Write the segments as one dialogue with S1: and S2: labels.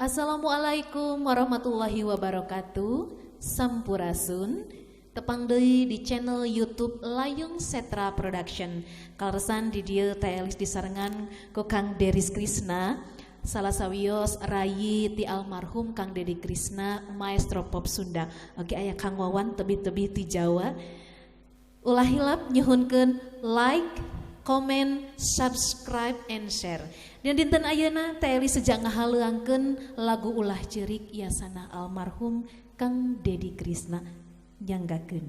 S1: Assalamualaikum warahmatullahi wabarakatuh. Sampurasun. Tepang deui di channel YouTube Layung Setra Production. Kaleresan di dieu teelis disarengan ku Kang Deris Krisna. Salah sawios rayi ti almarhum Kang Dedi Krisna, maestro pop Sunda. Oke aya Kang Wawan tebih-tebih ti Jawa. Ulah hilap nyuhunkeun like, comment, subscribe, and share. Dan dinten ayeuna teeli sejak ngahaleuangkeun lagu ulah ceurik yasana almarhum Kang Dedi Krisna nyanggakeun.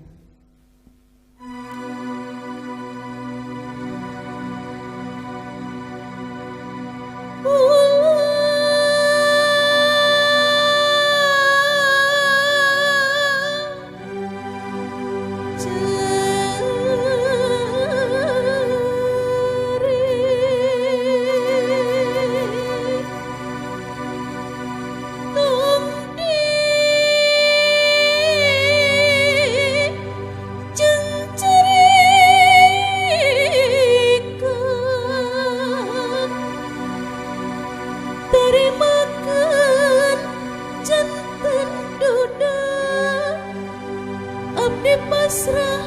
S2: Terimakeun janten duda, abdi pasrah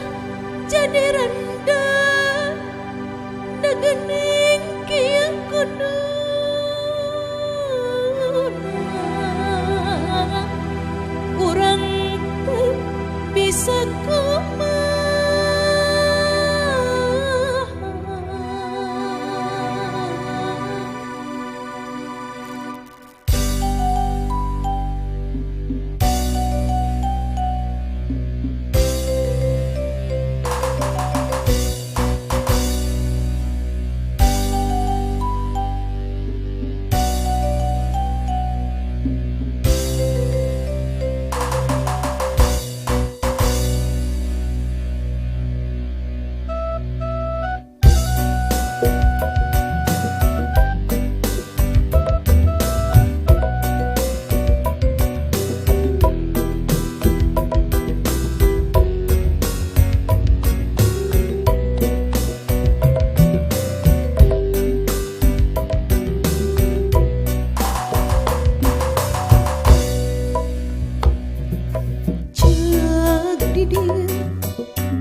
S2: jadi rendah, da geuning kieu kuduna. Urang teh bisa kumaha.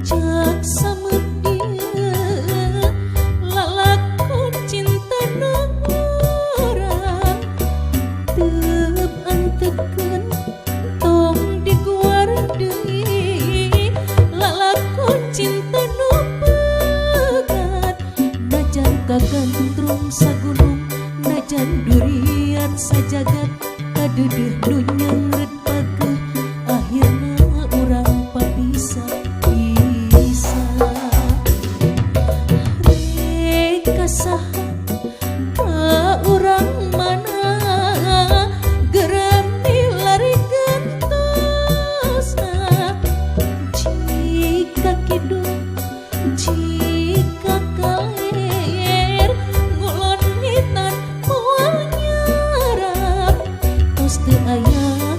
S2: Cak samedia lalakon cinta norang teup antekeun tong diguar deui lalakon cinta nu pegat najan kagandrung sagunung najan durian sajagat kadeudeuh nu nyengret pageuh akhirna urang papisah. Saha ka urang mana geram milari gentosna jika kidung jika kaler ngulon ngitan moal nyarap tos teu aya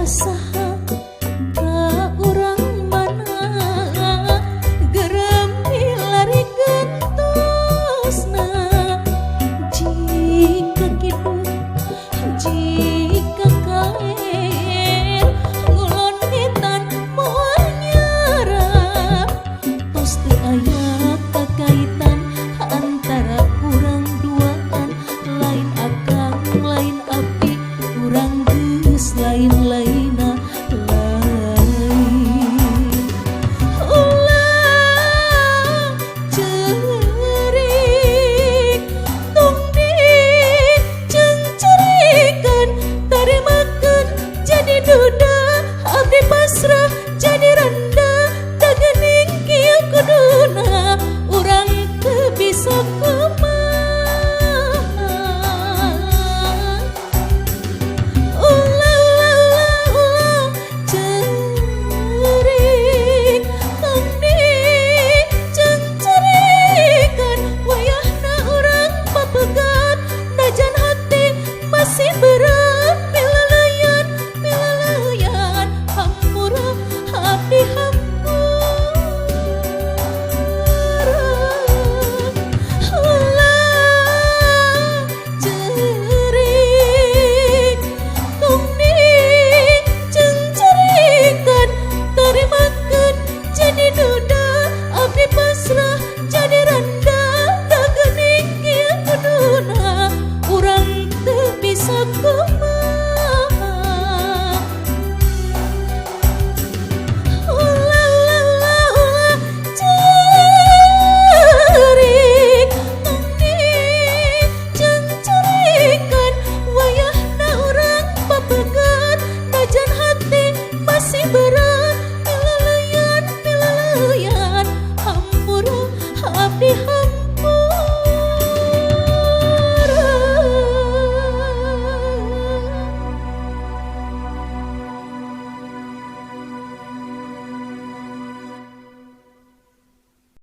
S2: kasah